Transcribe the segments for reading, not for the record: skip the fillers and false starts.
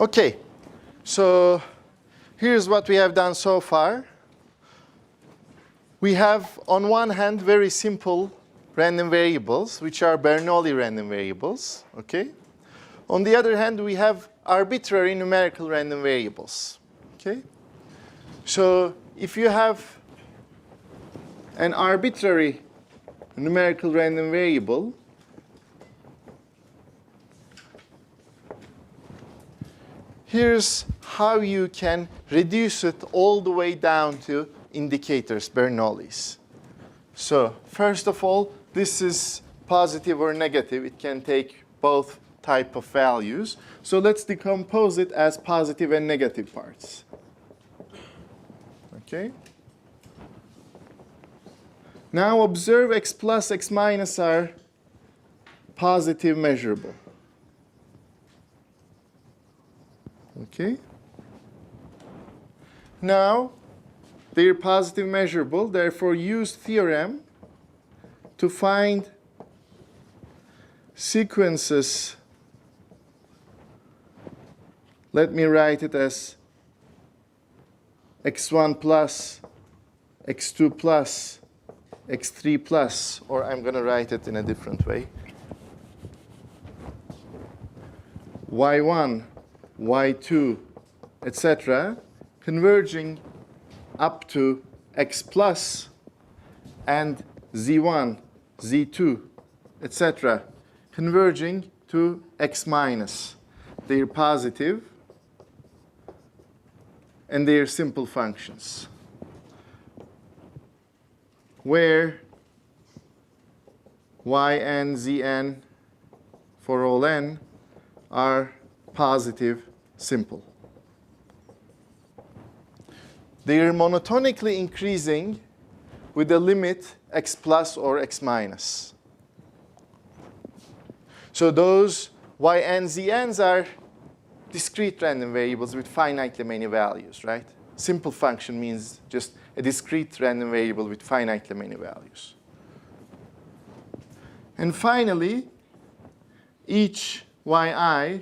Okay, so here's what we have done so far. We have, on one hand, very simple random variables, which are Bernoulli random variables. Okay? On the other hand, we have arbitrary numerical random variables. Okay? So if you have an arbitrary numerical random variable, here's how you can reduce it all the way down to indicators, Bernoullis. So first of all, this is positive or negative. It can take both type of values. So let's decompose it as positive and negative parts. Okay? Now observe x plus, x minus are positive measurable. Okay? Now, they're positive measurable, therefore use theorem to find sequences. Let me write it as x1 plus, x2 plus, x3 plus, or I'm going to write it in a different way. y1, y2, etc., converging up to x plus and z1, z2, etc., converging to x minus. They're positive and they're simple functions, where yn, zn for all n are positive simple. They are monotonically increasing with a limit x plus or x minus. So those yn, zn's are discrete random variables with finitely many values, right? Simple function means just a discrete random variable with finitely many values. And finally, each yi,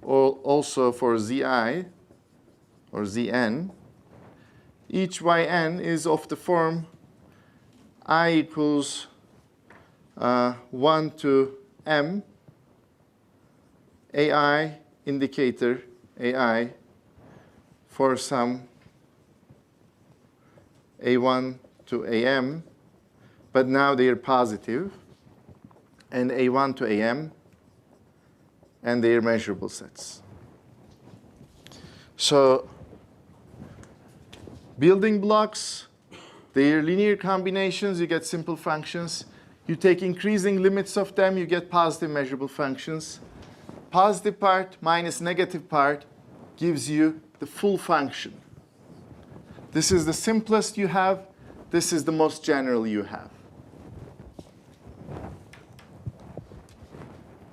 or also for zi or zn, each yn is of the form I equals 1 to m, ai, indicator ai, for some a1 to am, but now they are positive, and a1 to am, and they are measurable sets. So building blocks, they are linear combinations, you get simple functions. You take increasing limits of them, you get positive measurable functions. Positive part minus negative part gives you the full function. This is the simplest you have. This is the most general you have.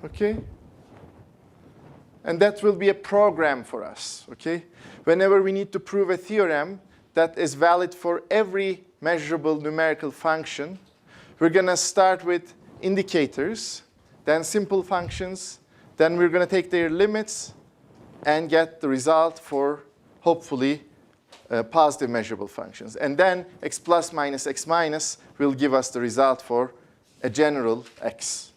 Okay? And that will be a program for us. Okay? Whenever we need to prove a theorem that is valid for every measurable numerical function, we're going to start with indicators, then simple functions, then we're going to take their limits and get the result for, hopefully, positive measurable functions. And then x plus minus x minus will give us the result for a general x.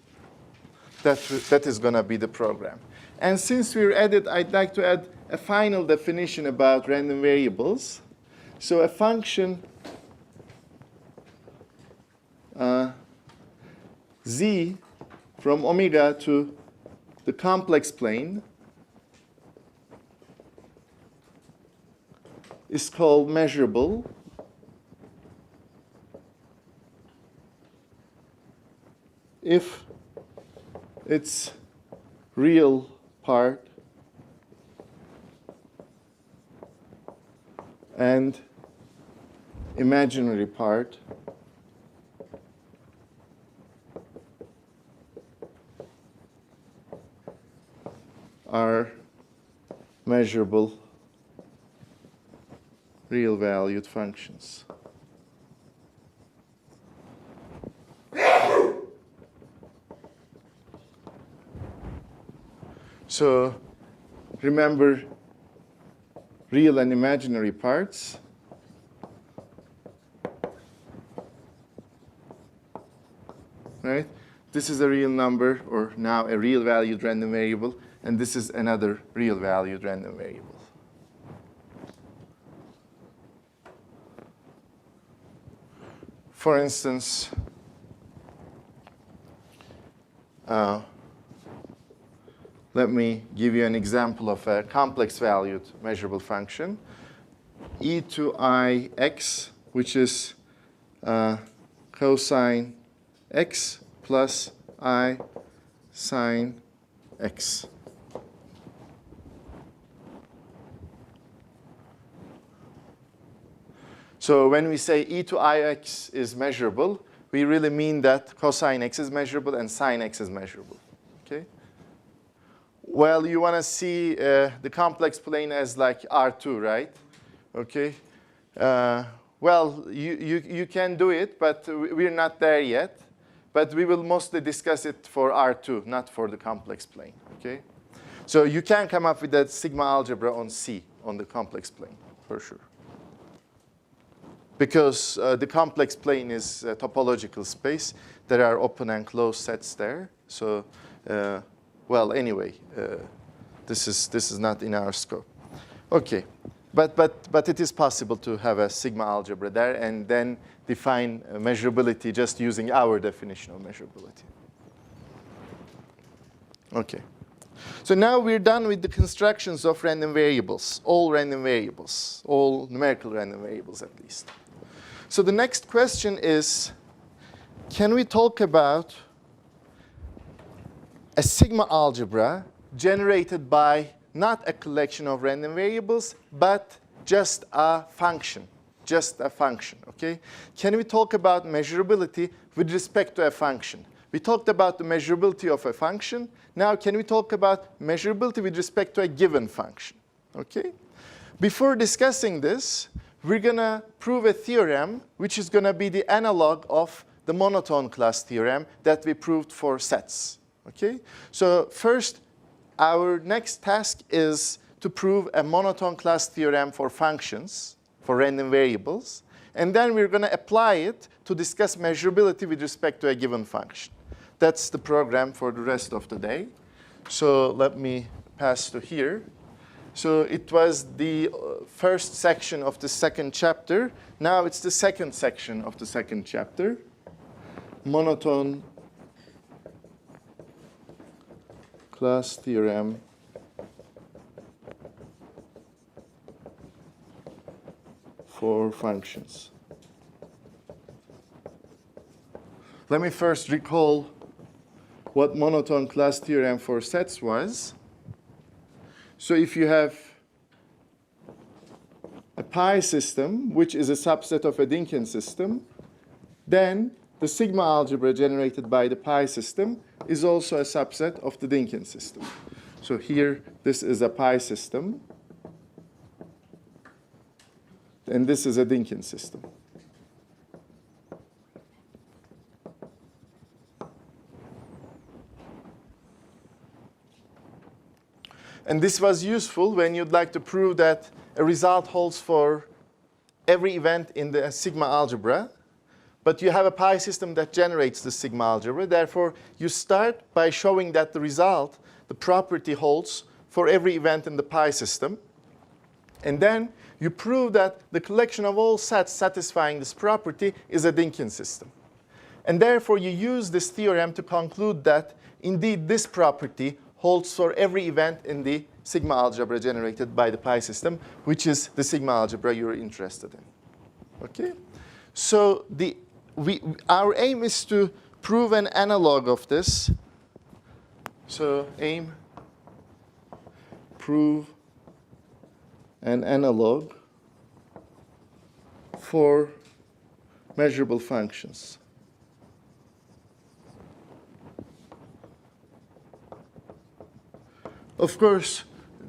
That is going to be the program. And since we're at it, I'd like to add a final definition about random variables. So a function z from omega to the complex plane is called measurable if its real part and imaginary part are measurable real valued functions. So remember real and imaginary parts. Right? This is a real number, or now a real valued random variable, and this is another real valued random variable. For instance, let me give you an example of a complex valued measurable function, e to I x, which is cosine x plus I sine x. So when we say e to ix is measurable, we really mean that cosine x is measurable and sine x is measurable. Okay? Well, you want to see the complex plane as like R2, right? Okay. Well, you can do it, but we're not there yet. But we will mostly discuss it for R2, not for the complex plane. Okay. So you can come up with that sigma algebra on C, on the complex plane, for sure. Because the complex plane is a topological space. There are open and closed sets there. So, well, anyway, this is not in our scope. Okay, but it is possible to have a sigma algebra there and then define measurability just using our definition of measurability. Okay. So now we're done with the constructions of random variables, all numerical random variables at least. So the next question is, can we talk about a sigma algebra generated by not a collection of random variables, but just a function, okay? Can we talk about measurability with respect to a function? We talked about the measurability of a function. Now, can we talk about measurability with respect to a given function, okay? Before discussing this, we're going to prove a theorem which is going to be the analog of the monotone class theorem that we proved for sets, okay? So first, our next task is to prove a monotone class theorem for functions, for random variables, and then we're going to apply it to discuss measurability with respect to a given function. That's the program for the rest of the day. So let me pass to here. So it was the first section of the second chapter. Now it's the second section of the second chapter. Monotone class theorem for functions. Let me first recall what monotone class theorem for sets was. So if you have a pi system, which is a subset of a Dynkin system, then the sigma algebra generated by the pi system is also a subset of the Dynkin system. So here, this is a pi system, and this is a Dynkin system. And this was useful when you'd like to prove that a result holds for every event in the sigma algebra. But you have a pi system that generates the sigma algebra. Therefore, you start by showing that the result, the property, holds for every event in the pi system. And then you prove that the collection of all sets satisfying this property is a Dynkin system. And therefore, you use this theorem to conclude that, indeed, this property holds for every event in the sigma algebra generated by the pi system, which is the sigma algebra you're interested in. Okay? So our aim is to prove an analog of this. So aim, prove an analog for measurable functions. Of course,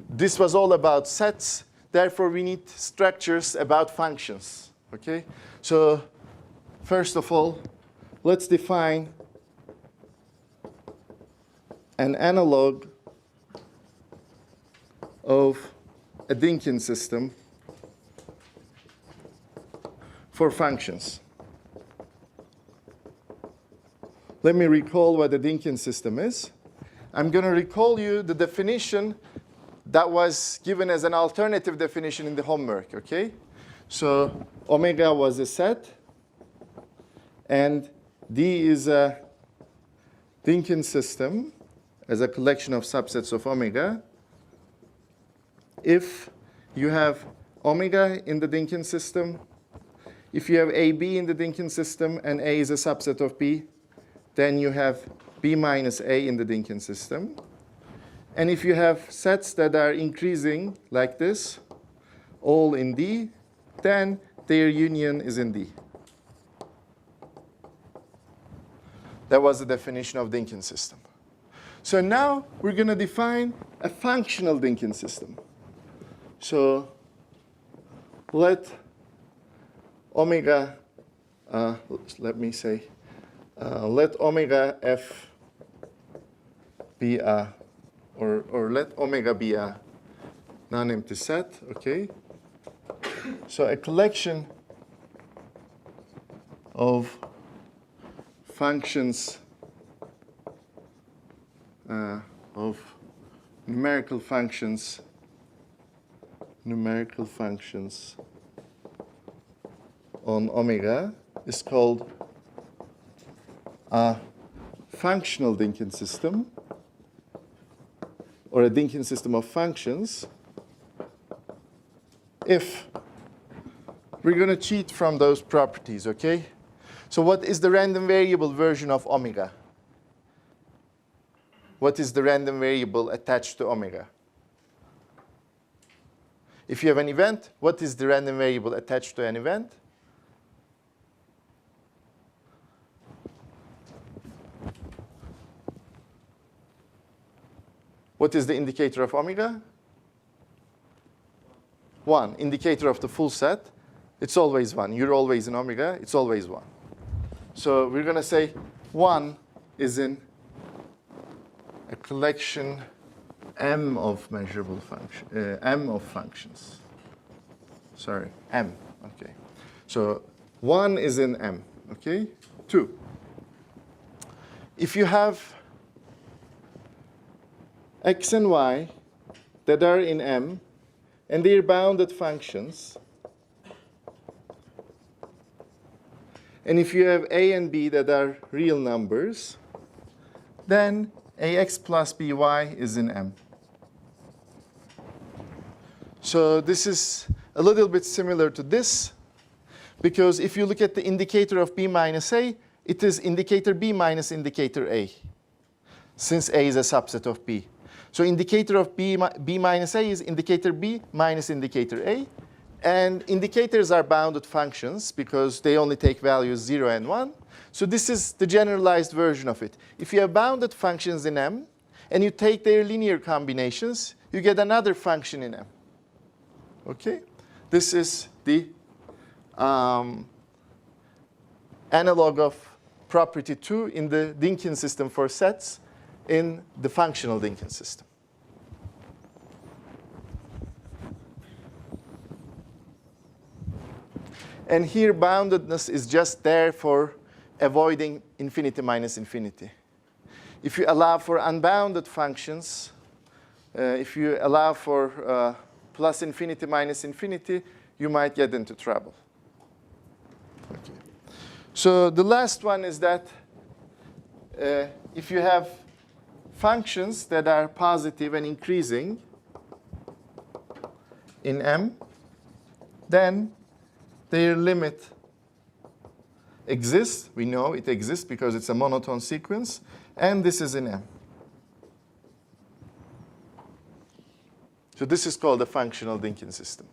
this was all about sets. Therefore, we need structures about functions. Okay? So first of all, let's define an analog of a Dynkin system for functions. Let me recall what a Dynkin system is. I'm going to recall you the definition that was given as an alternative definition in the homework, okay? So omega was a set, and D is a Dynkin system as a collection of subsets of omega. If you have omega in the Dynkin system, if you have AB in the Dynkin system and A is a subset of B, then you have B minus A in the Dynkin system. And if you have sets that are increasing like this, all in D, then their union is in D. That was the definition of Dynkin system. So now we're going to define a functional Dynkin system. So let omega, let omega F be a, or let omega be a non-empty set, okay? So a collection of functions of numerical functions on omega is called a functional Dynkin system, or a Dynkin system of functions, if we're going to cheat from those properties, okay? So what is the random variable version of omega? What is the random variable attached to omega? If you have an event, what is the random variable attached to an event? What is the indicator of omega? 1. Indicator of the full set, it's always 1. You're always in omega, it's always 1. So we're going to say 1 is in a collection M of measurable function, M of functions. Sorry, M, okay. So 1 is in M, okay? 2. If you have x and y that are in M, and they're bounded functions, and if you have a and b that are real numbers, then ax plus by is in M. So this is a little bit similar to this, because if you look at the indicator of b minus a, it is indicator b minus indicator a, since a is a subset of b. So indicator of b minus a is indicator b minus indicator a. And indicators are bounded functions because they only take values 0 and 1. So this is the generalized version of it. If you have bounded functions in M, and you take their linear combinations, you get another function in M. Okay? This is the analog of property 2 in the Dynkin system for sets in the functional Dynkin system. And here boundedness is just there for avoiding infinity minus infinity. If you allow for unbounded functions, if you allow for plus infinity minus infinity, you might get into trouble. Okay. So the last one is that if you have functions that are positive and increasing in M, then their limit exists. We know it exists because it's a monotone sequence, and this is in M. So this is called a functional Dynkin system.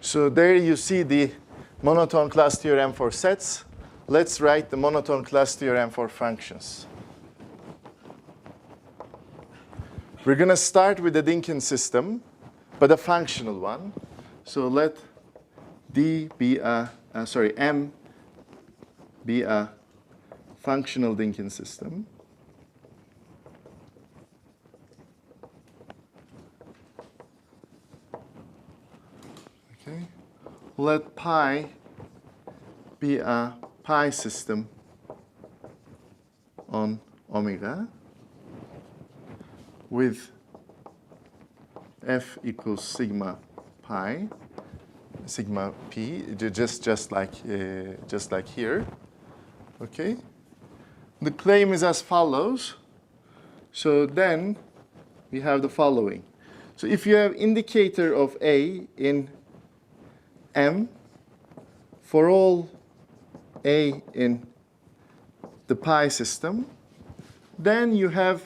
So there you see the monotone class theorem for sets. Let's write the monotone class theorem for functions. We're going to start with the Dynkin system, but a functional one. So let D be a, M be a functional Dynkin system. Okay. Let pi be a pi system on omega with f equals sigma pi, sigma p, just like here. Okay. The claim is as follows. So then we have the following. So if you have indicator of A in M for all A in the pi system, then you have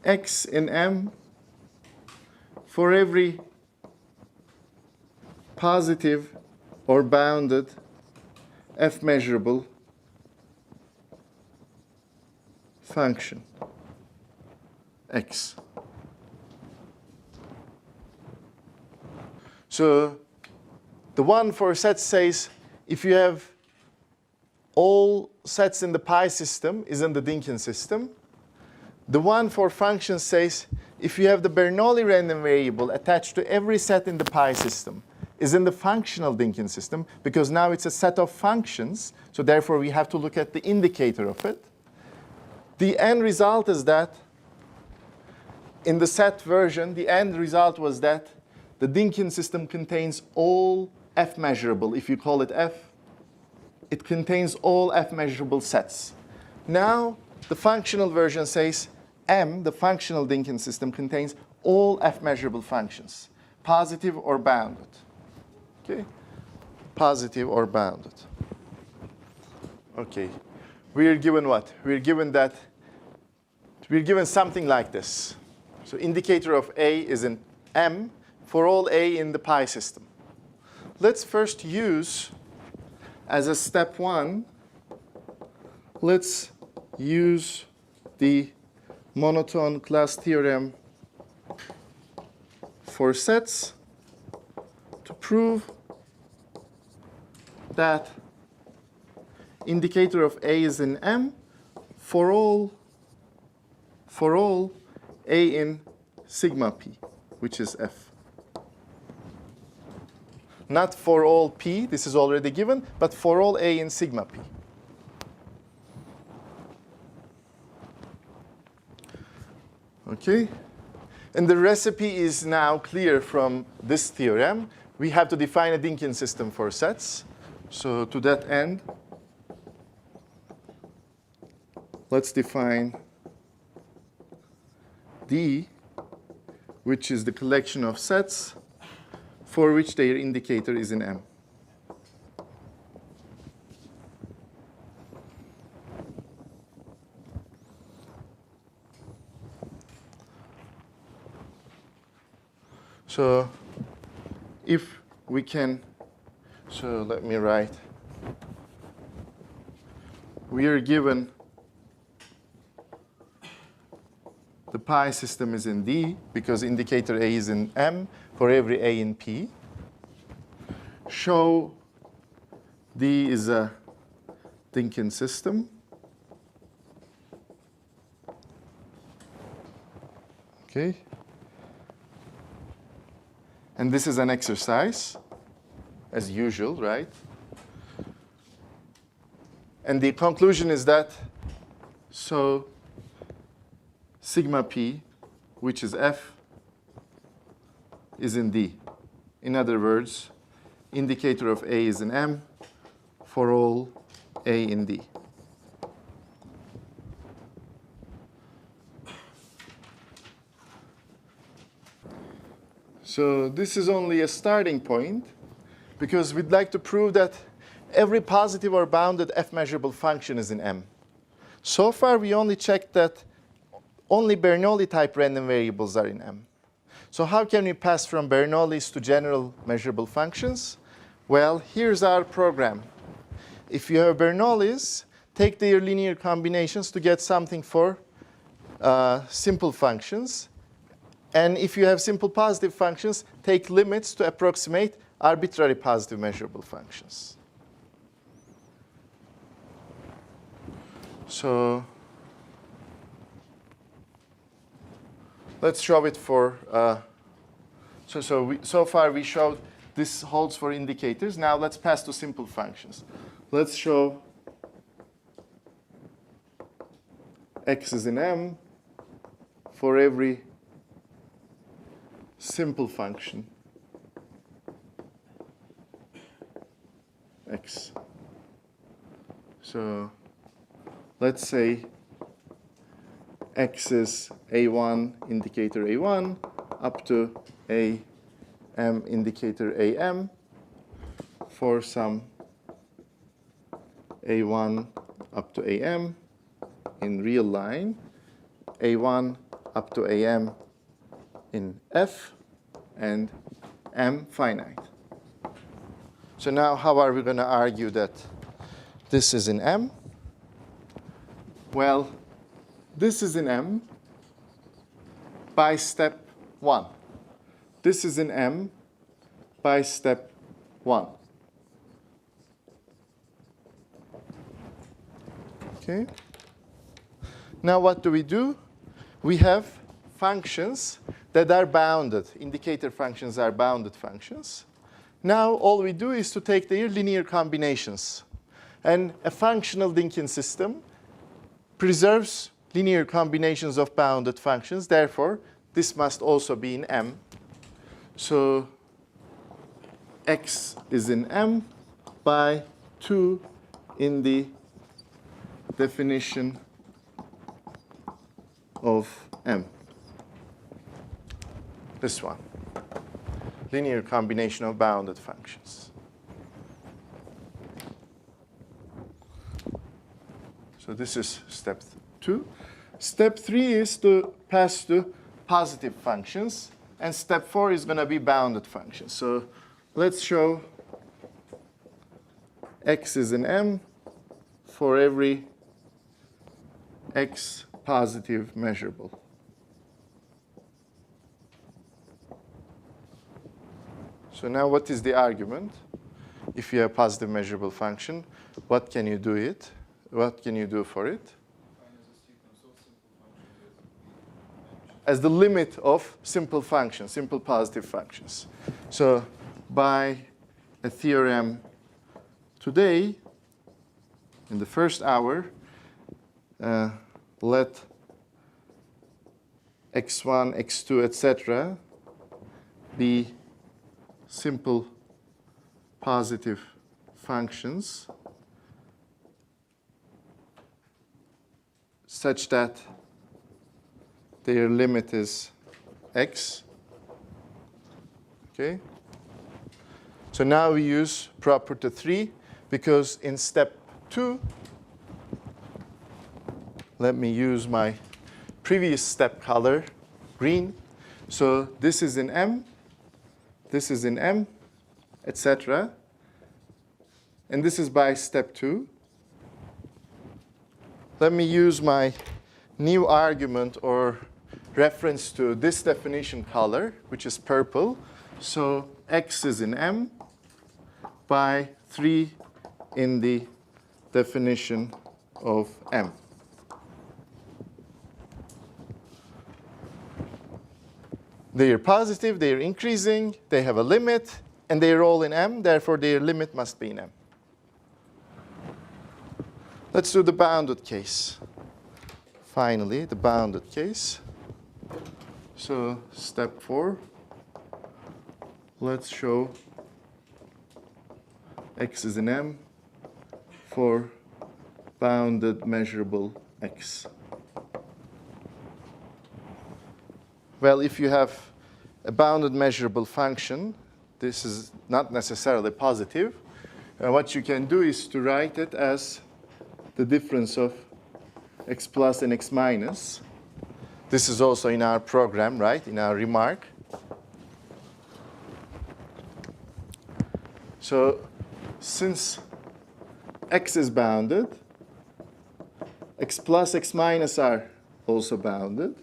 X in M for every positive or bounded F measurable function X. So the one for sets says if you have all sets in the pi system is in the Dynkin system. The one for functions says if you have the Bernoulli random variable attached to every set in the pi system is in the functional Dynkin system, because now it's a set of functions, so therefore we have to look at the indicator of it. The end result is that in the set version, the end result was that the Dynkin system contains all F measurable. If you call it F, it contains all F measurable sets. Now, the functional version says M, the functional Dynkin system, contains all F measurable functions, positive or bounded. Okay? Positive or bounded. Okay. We are given what? We are given that, we are given something like this. So indicator of A is in M for all A in the pi system. Let's first use, as a step one, let's use the monotone class theorem for sets to prove that indicator of A is in M for all A in sigma p, which is F. Not for all P, this is already given, but for all A in sigma P. Okay? And the recipe is now clear from this theorem. We have to define a Dynkin system for sets. So to that end, let's define D, which is the collection of sets for which their indicator is in M. So if we can, so let me write, we are given the pi system is in D because indicator A is in M for every A in P. Show D is a Dynkin system. Okay. And this is an exercise, as usual, right? And the conclusion is that, so sigma p, which is F, is in D. In other words, indicator of A is in M for all A in D. So this is only a starting point, because we'd like to prove that every positive or bounded F measurable function is in M. So far, we only checked that only Bernoulli type random variables are in M. So how can we pass from Bernoulli's to general measurable functions? Well, here's our program. If you have Bernoulli's, take their linear combinations to get something for simple functions. And if you have simple positive functions, take limits to approximate arbitrary positive measurable functions. So let's show it for, so far we showed this holds for indicators. Now let's pass to simple functions. Let's show x is in M for every simple function x. So let's say x is A1 indicator A1 up to AM indicator AM for some A1 up to AM in real line, A1 up to AM in F, and M finite. So now how are we going to argue that this is in M? Well, this is in M by step 1. This is in M by step 1. Okay. Now what do? We have functions that are bounded. Indicator functions are bounded functions. Now all we do is to take their linear combinations. And a functional Dynkin system preserves linear combinations of bounded functions. Therefore, this must also be in M. So x is in M by 2 in the definition of M. This one. Linear combination of bounded functions. So this is step 2. Step 3 is to pass to positive functions. And step 4 is going to be bounded functions. So let's show x is in M for every x positive measurable. So now what is the argument? If you have a positive measurable function, what can you do What can you do for it? As the limit of simple functions, simple positive functions. So by a theorem today, in the first hour, let x1, x2, etc. be simple positive functions such that their limit is x. Okay? So now we use property 3 because in step 2, let me use my previous step color, green. So this is in M, this is in M, etc. And this is by step 2. Let me use my new argument or reference to this definition color, which is purple. So x is in M by 3 in the definition of M. They are positive, they are increasing, they have a limit, and they are all in M. Therefore, their limit must be in M. Let's do the bounded case. Finally, the bounded case. So step 4, let's show x is in M for bounded measurable x. Well, if you have a bounded measurable function, this is not necessarily positive. What you can do is to write it as the difference of x plus and x minus. This is also in our program, right, in our remark. So since x is bounded, x plus, x minus are also bounded.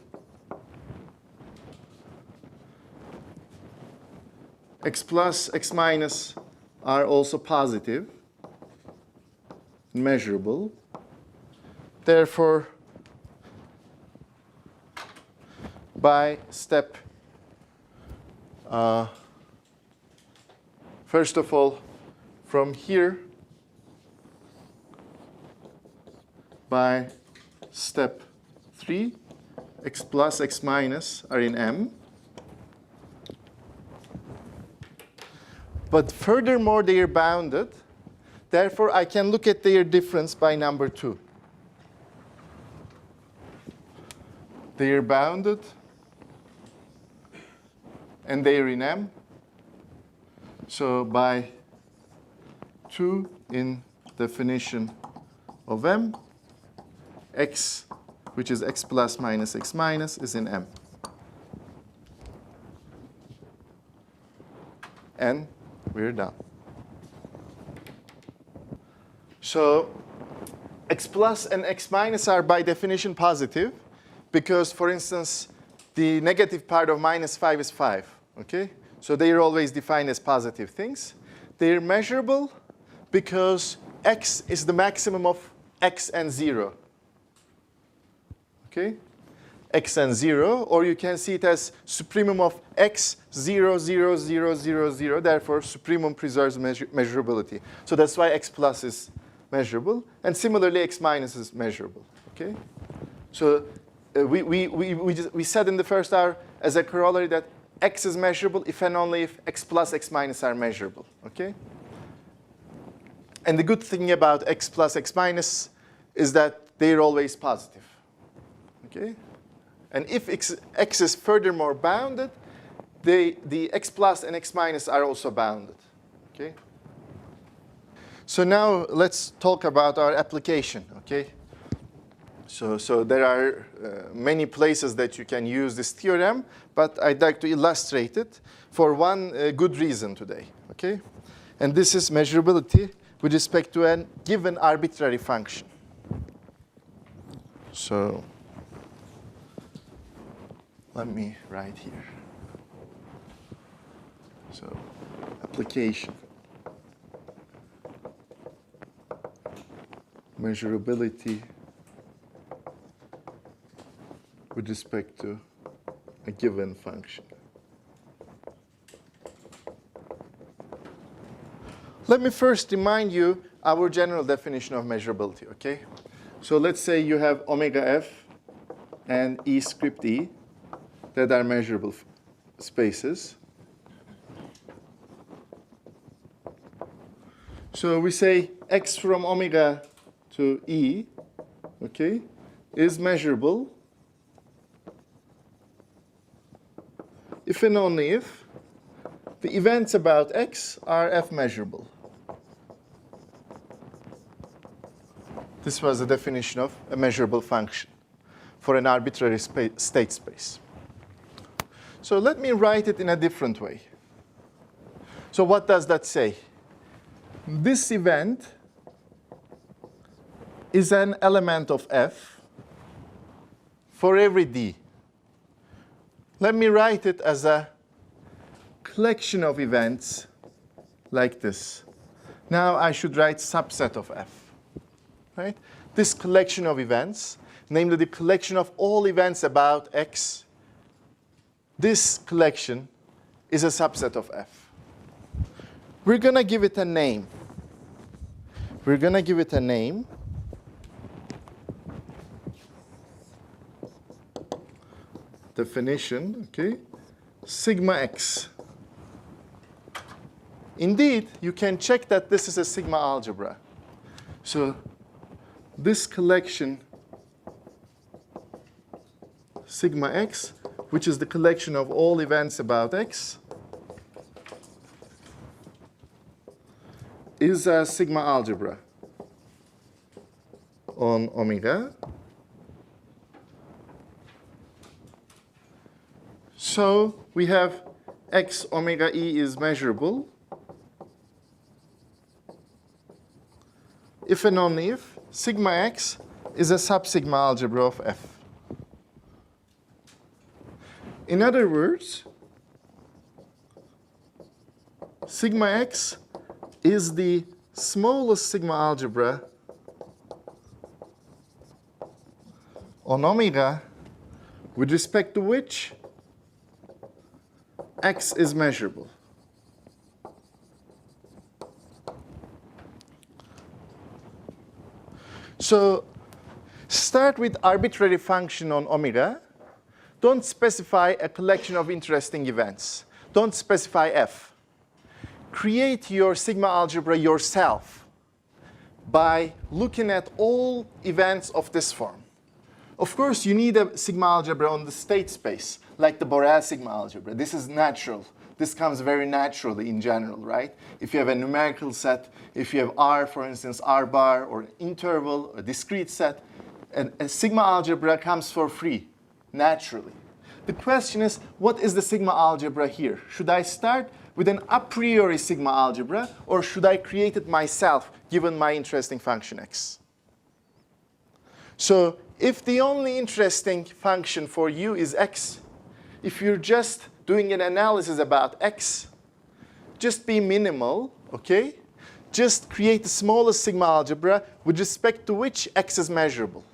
X plus, x minus are also positive, measurable. Therefore, by step, first of all, from here, by step 3, x plus, x minus are in M. But furthermore, they are bounded. Therefore, I can look at their difference by number 2. They are bounded, and they are in M. So by 2 in definition of M, x, which is x plus minus x minus, is in M. And we're done. So x plus and x minus are by definition positive because, for instance, the negative part of minus 5 is 5. Okay? So they are always defined as positive things. They are measurable because x is the maximum of x and 0. Okay? X and 0, or you can see it as supremum of x, 0, 0, 0, 0, 0. Therefore, supremum preserves measurability. So that's why x plus is measurable. And similarly, x minus is measurable. Okay? So we said in the first hour as a corollary that x is measurable if and only if x plus, x minus are measurable. Okay? And the good thing about x plus, x minus is that they're always positive. Okay? And if x is furthermore bounded, the x plus and x minus are also bounded. Okay? So now let's talk about our application. Okay? So there are many places that you can use this theorem, but I'd like to illustrate it for one good reason today. Okay? And this is measurability with respect to a given arbitrary function. So let me write here. So application. Measurability with respect to a given function. Let me first remind you our general definition of measurability, okay? So let's say you have omega f and e script e that are measurable spaces. So we say x from omega to e, okay, is measurable if and only if the events about x are f measurable. This was the definition of a measurable function for an arbitrary state space. So let me write it in a different way. So what does that say? This event is an element of f for every d. Let me write it as a collection of events like this. Now I should write subset of f. Right? This collection of events, namely the collection of all events about x, this collection is a subset of f. We're going to give it a name. We're going to give it a name. Definition, okay? Sigma x. Indeed, you can check that this is a sigma algebra. So this collection, sigma x, which is the collection of all events about x, is a sigma algebra on omega. So we have x omega e is measurable if and only if sigma x is a subsigma algebra of f. In other words, sigma x is the smallest sigma algebra on omega with respect to which x is measurable. So start with arbitrary function on omega. Don't specify a collection of interesting events. Don't specify f. Create your sigma algebra yourself by looking at all events of this form. Of course, you need a sigma algebra on the state space, like the Borel sigma algebra. This is natural. This comes very naturally in general, right? If you have a numerical set, if you have R, for instance, R bar, or an interval, a discrete set, and a sigma algebra comes for free, naturally. The question is, what is the sigma algebra here? Should I start with an a priori sigma algebra, or should I create it myself, given my interesting function x? So if the only interesting function for you is x, if you're just doing an analysis about x, just be minimal, okay? Just create the smallest sigma algebra with respect to which x is measurable.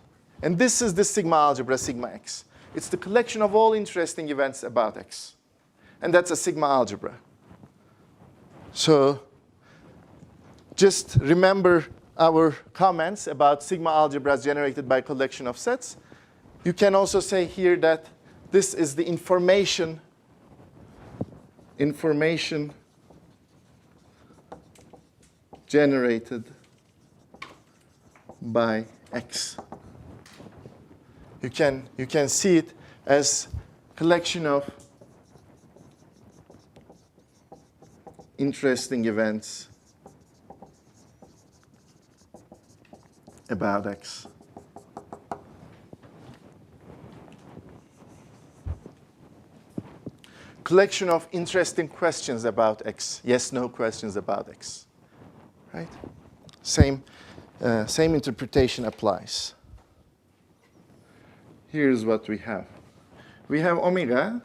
And this is the sigma algebra, sigma x. It's the collection of all interesting events about x. And that's a sigma algebra. So just remember our comments about sigma algebras generated by collection of sets. You can also say here that this is the information generated by x. You can see it as collection of interesting events about x. Collection of interesting questions about x. Yes, no questions about x. Right? Same interpretation applies. Here's what we have. We have omega.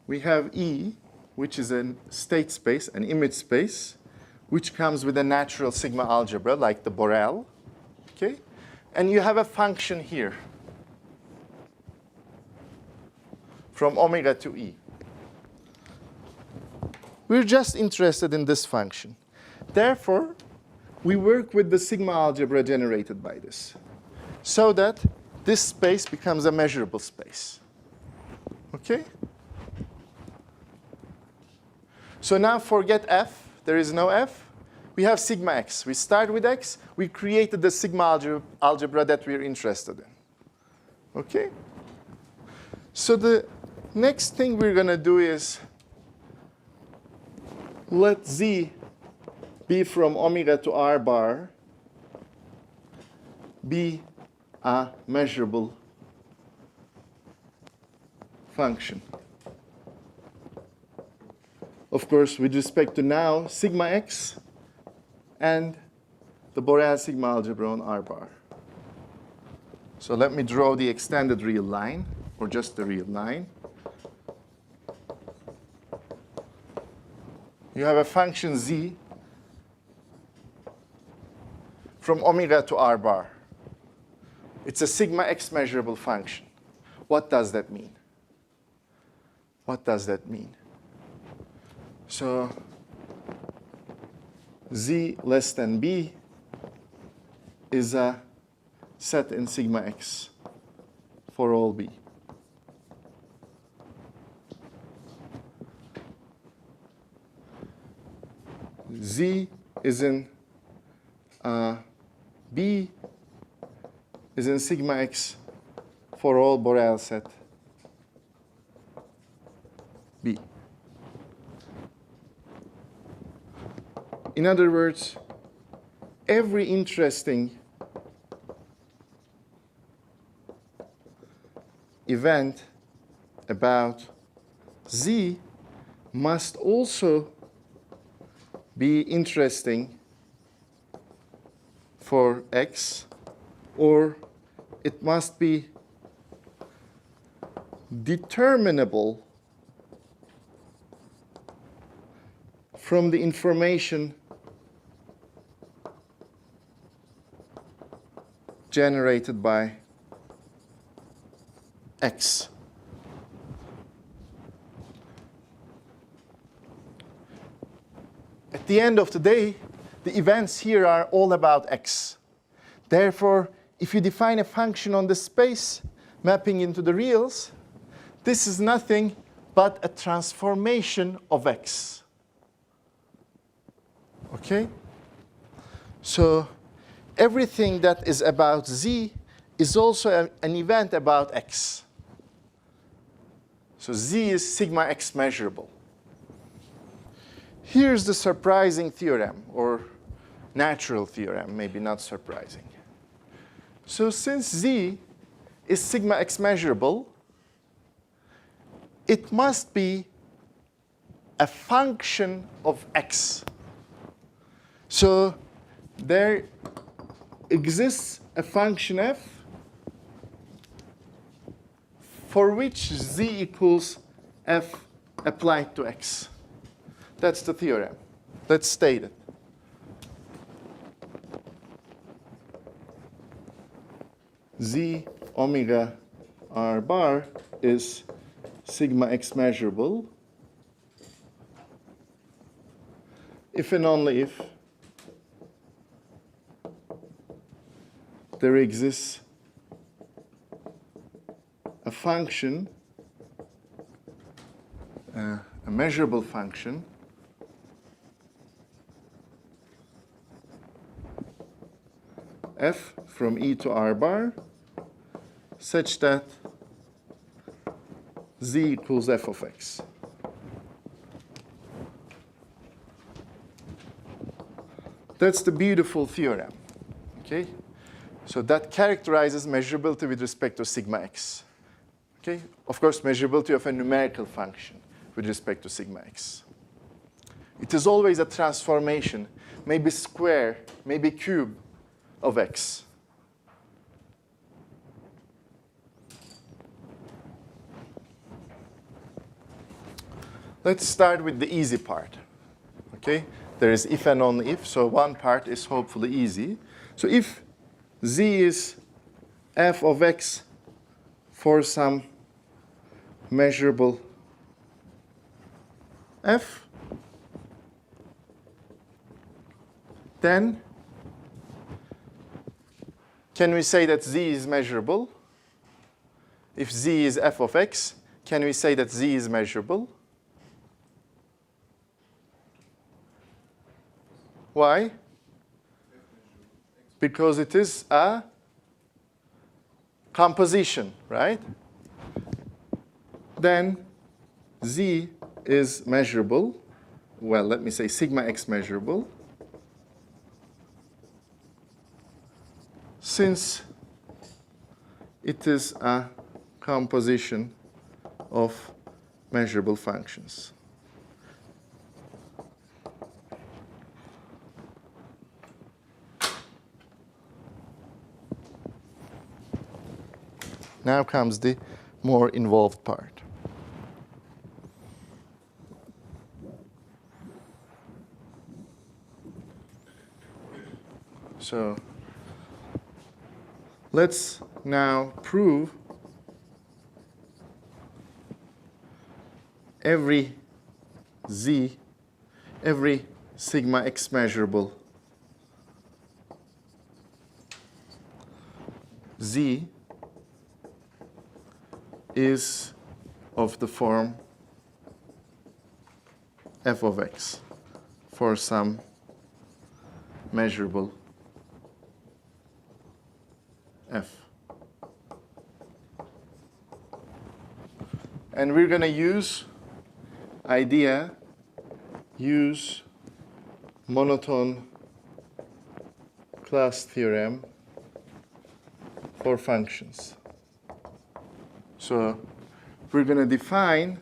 We have E, which is a state space, an image space, which comes with a natural sigma algebra, like the Borel. Okay? And you have a function here, from omega to E. We're just interested in this function. Therefore, we work with the sigma algebra generated by this, so that this space becomes a measurable space. Okay? So now forget f. There is no f. We have sigma x. We start with x. We created the sigma algebra that we're interested in. Okay? So the next thing we're going to do is let z be from omega to r bar be a measurable function. Of course, with respect to now sigma x and the Borel sigma algebra on r bar. So let me draw the extended real line, or just the real line. You have a function z from omega to r bar. It's a sigma x measurable function. What does that mean? What does that mean? So z less than b is a set in sigma x for all b. Z is in b is in sigma x for all Borel set b. In other words, every interesting event about z must also be interesting for x, or it must be determinable from the information generated by x. At the end of the day, the events here are all about x. Therefore, if you define a function on the space mapping into the reals, this is nothing but a transformation of x. Okay? So everything that is about z is also an event about x. So z is sigma x measurable. Here's the surprising theorem, or natural theorem, maybe not surprising. So since z is sigma x measurable, it must be a function of x. So there exists a function f for which z equals f applied to x. That's the theorem. Let's state it. Z omega r bar is sigma x measurable if and only if there exists a function, a measurable function, f from e to r bar, such that z equals f of x. That's the beautiful theorem. Okay? So that characterizes measurability with respect to sigma x. Okay? Of course, measurability of a numerical function with respect to sigma x. It is always a transformation, maybe square, maybe cube of x. Let's start with the easy part. Okay? There is if and only if, so one part is hopefully easy. So if z is f of x for some measurable f, then can we say that z is measurable? If z is f of x, can we say that z is measurable? Why? Because it is a composition, right? Then z is measurable. Well, let me say sigma x measurable. Since it is a composition of measurable functions. Now comes the more involved part. So let's now prove every z, every sigma x measurable z is of the form f of x for some measurable f. And we're going to use monotone class theorem for functions. So we're going to define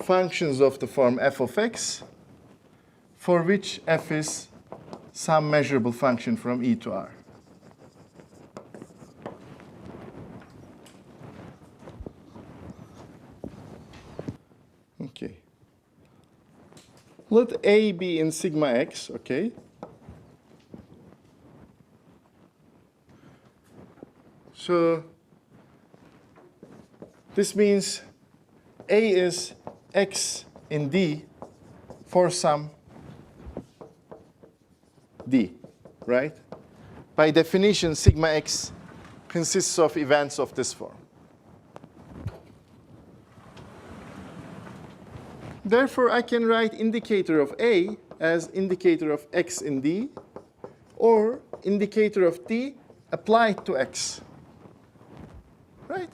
functions of the form f of x for which f is some measurable function from e to r. Okay. Let a be in sigma x, okay? So this means A is x in D for some D, right? By definition, sigma x consists of events of this form. Therefore, I can write indicator of A as indicator of x in D, or indicator of D applied to x, right?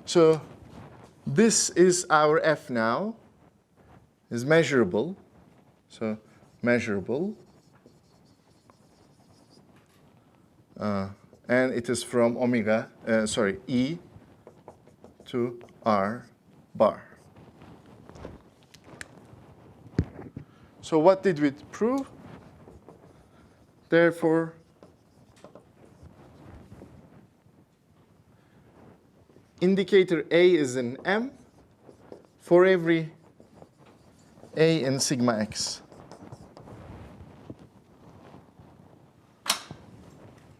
So this is our f now, is measurable. So measurable. And it is from E to R bar. So what did we prove? Therefore, indicator A is in M for every A in sigma x.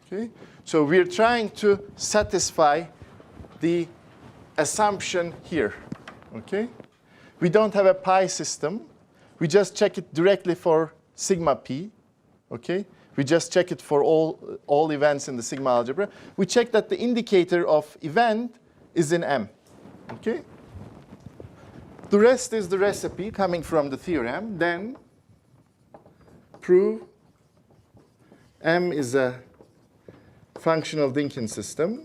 Okay? So we're trying to satisfy the assumption here. Okay? We don't have a pi system. We just check it directly for sigma p. Okay? We just check it for all events in the sigma algebra. We check that the indicator of event is in M. Okay? The rest is the recipe coming from the theorem. Then prove M is a functional Dynkin system.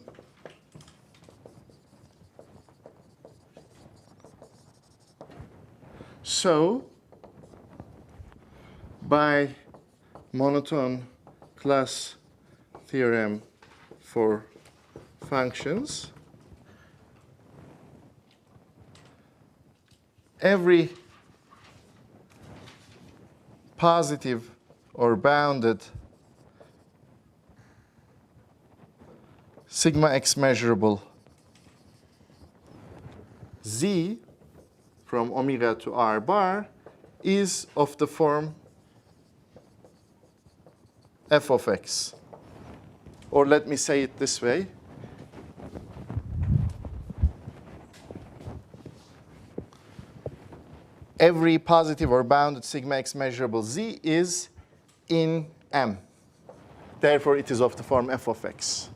So by monotone class theorem for functions, every positive or bounded sigma x measurable z from omega to r bar is of the form f of x. Or let me say it this way. Every positive or bounded sigma x measurable z is in M. Therefore, it is of the form f of x.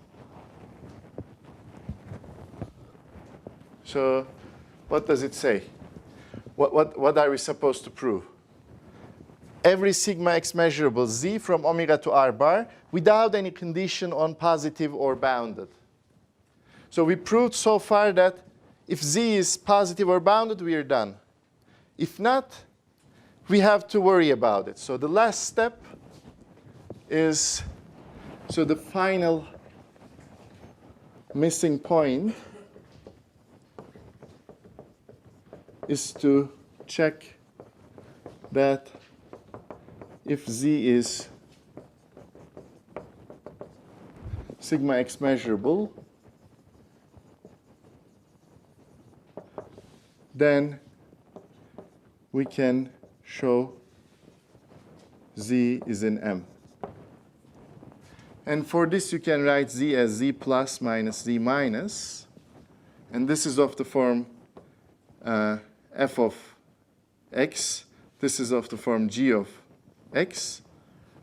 So what does it say? What are we supposed to prove? Every sigma x measurable z from omega to r bar without any condition on positive or bounded. So we proved so far that if z is positive or bounded, we are done. If not, we have to worry about it. So the last step is, so the final missing point is to check that if z is sigma x measurable, then we can show z is in M. And for this, you can write z as z plus minus z minus. And this is of the form f of x. This is of the form g of x.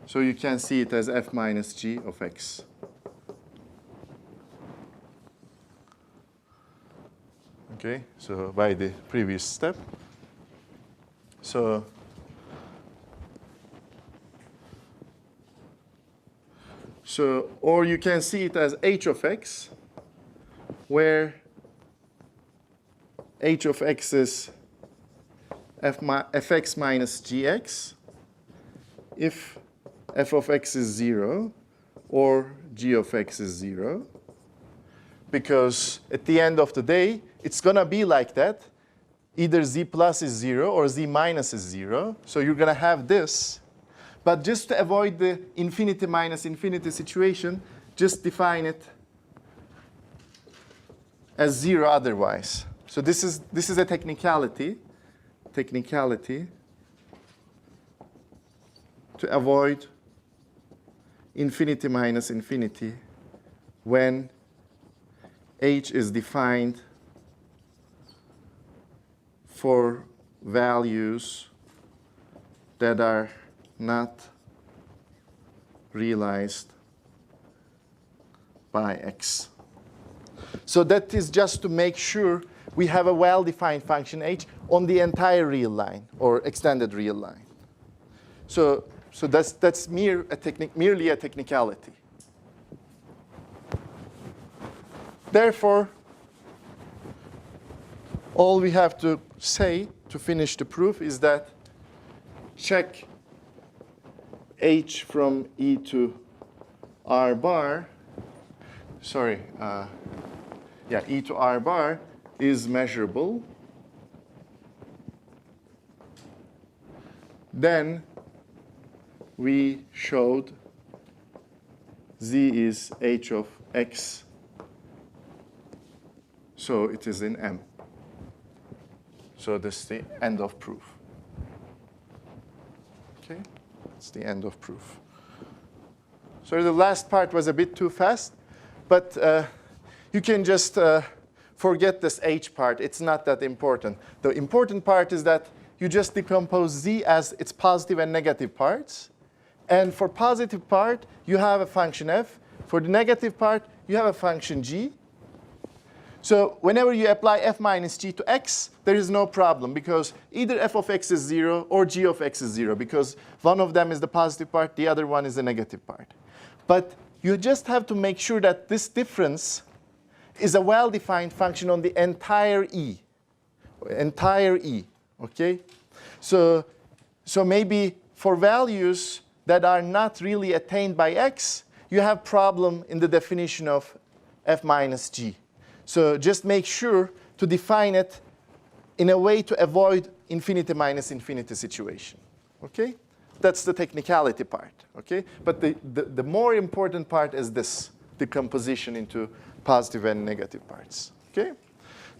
So you can see it as f minus g of x. Okay, so by the previous step. So or you can see it as h of x, where h of x is fx minus gx if f of x is 0 or g of x is 0. Because at the end of the day, it's going to be like that. Either z plus is 0 or z minus is 0. So you're going to have this. But just to avoid the infinity minus infinity situation, just define it as 0 otherwise. So this is a technicality to avoid infinity minus infinity when h is defined for values that are not realized by x. So that is just to make sure we have a well-defined function h on the entire real line or extended real line. So that's merely a technicality. Therefore, all we have to say to finish the proof is that check h from e to r bar, e to r bar is measurable. Then we showed z is h of x, so it is in M. So this is the end of proof. Okay, that's the end of proof. So the last part was a bit too fast, but you can just forget this h part. It's not that important. The important part is that you just decompose z as its positive and negative parts. And for positive part, you have a function f. For the negative part, you have a function g. So whenever you apply f minus g to x, there is no problem, because either f of x is 0 or g of x is 0, because one of them is the positive part, the other one is the negative part. But you just have to make sure that this difference is a well-defined function on the entire e. Okay? So maybe for values that are not really attained by x, you have problem in the definition of f minus g. So just make sure to define it in a way to avoid infinity minus infinity situation. Okay? That's the technicality part. Okay? But the more important part is this decomposition into positive and negative parts. Okay?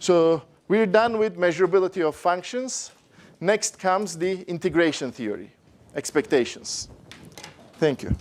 So we're done with measurability of functions. Next comes the integration theory, expectations. Thank you.